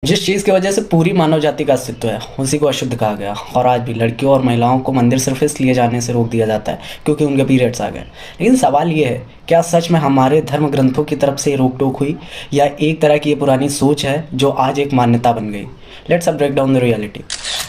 जिस चीज़ की वजह से पूरी मानव जाति का अस्तित्व है उसी को अशुद्ध कहा गया। और आज भी लड़कियों और महिलाओं को मंदिर सिर्फ इसलिए जाने से रोक दिया जाता है क्योंकि उनके पीरियड्स आ गए। लेकिन सवाल ये है, क्या सच में हमारे धर्म ग्रंथों की तरफ से ये रोक टोक हुई, या एक तरह की ये पुरानी सोच है जो आज एक मान्यता बन गई? Let's a break down the reality.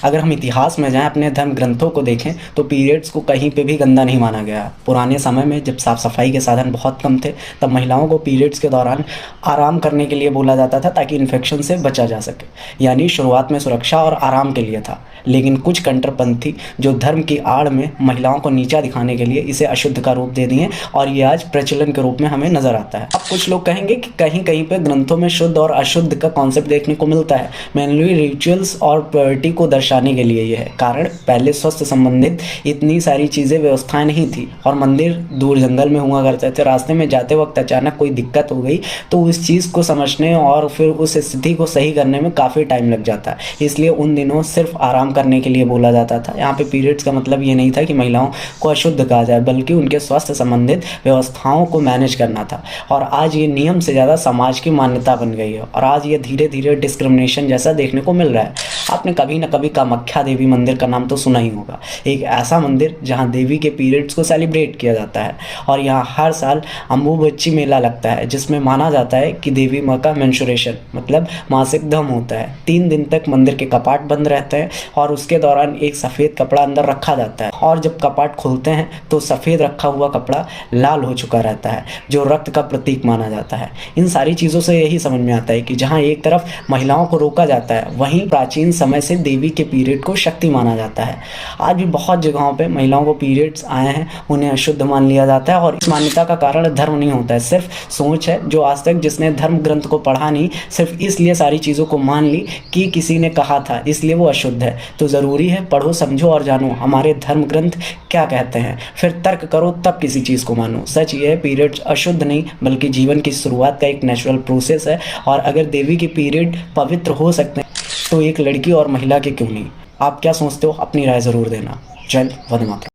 अगर हम इतिहास में जाएं, अपने धर्म ग्रंथों को देखें, तो पीरियड्स को कहीं पे भी गंदा नहीं माना गया। पुराने समय में जब साफ़ सफाई के साधन बहुत कम थे, तब महिलाओं को पीरियड्स के दौरान आराम करने के लिए बोला जाता था ताकि इन्फेक्शन से बचा जा सके। यानी शुरुआत में सुरक्षा और आराम के लिए था। लेकिन कुछ कट्टरपंथी जो धर्म की आड़ में महिलाओं को नीचा दिखाने के लिए इसे अशुद्ध का रूप दे दिए, और ये आज प्रचलन के रूप में हमें नजर आता है। अब कुछ लोग कहेंगे कि कहीं कहीं पे ग्रंथों में शुद्ध और अशुद्ध का कॉन्सेप्ट देखने को मिलता है। मेनली रिचुअल्स और प्योरिटी को दर्शाने के लिए। यह है कारण, पहले स्वास्थ्य संबंधित इतनी सारी चीज़ें व्यवस्थाएं नहीं थी और मंदिर दूर जंगल में हुआ करते थे। रास्ते में जाते वक्त अचानक कोई दिक्कत हो गई तो उस चीज़ को समझने और फिर उस स्थिति को सही करने में काफ़ी टाइम लग जाता है। इसलिए उन दिनों सिर्फ आराम करने के लिए बोला जाता था। यहाँ पे पीरियड्स का मतलब ये नहीं था कि महिलाओं को अशुद्ध कहा जाए, बल्कि उनके स्वास्थ्य संबंधित व्यवस्थाओं को मैनेज करना था। और आज ये नियम से ज़्यादा समाज की मान्यता बन गई है, और आज ये धीरे धीरे डिस्क्रिमिनेशन जैसा देखने को मिल रहा है। आपने कभी न कभी कामाख्या देवी मंदिर का नाम तो सुना ही होगा। एक ऐसा मंदिर जहाँ देवी के पीरियड्स को सेलिब्रेट किया जाता है, और यहाँ हर साल अम्बुबच्ची मेला लगता है, जिसमें माना जाता है कि देवी माँ का मेंस्ट्रुएशन मतलब मासिक धर्म होता है। 3 दिन तक मंदिर के कपाट बंद रहते हैं, और उसके दौरान एक सफ़ेद कपड़ा अंदर रखा जाता है, और जब कपाट खुलते हैं तो सफ़ेद रखा हुआ कपड़ा लाल हो चुका रहता है, जो रक्त का प्रतीक माना जाता है। इन सारी चीज़ों से यही समझ में आता है कि जहाँ एक तरफ महिलाओं को रोका जाता है, वहीं प्राचीन समय से देवी के पीरियड को शक्ति माना जाता है। आज भी बहुत जगहों पे महिलाओं को पीरियड्स आए हैं, उन्हें अशुद्ध मान लिया जाता है, और इस मान्यता का कारण धर्म नहीं होता है, सिर्फ सोच है जो आज तक जिसने धर्म ग्रंथ को पढ़ा नहीं, सिर्फ इसलिए सारी चीज़ों को मान ली कि किसी ने कहा था इसलिए वो अशुद्ध है। तो ज़रूरी है पढ़ो, समझो और जानो हमारे धर्म ग्रंथ क्या कहते हैं, फिर तर्क करो, तब किसी चीज़ को मानो। सच ये है, पीरियड्स अशुद्ध नहीं बल्कि जीवन की शुरुआत का एक नेचुरल प्रोसेस है। और अगर देवी के पीरियड पवित्र हो सकते हैं तो एक लड़की और महिला के क्यों नहीं? आप क्या सोचते हो? अपनी राय ज़रूर देना। जय वंदे मातरम।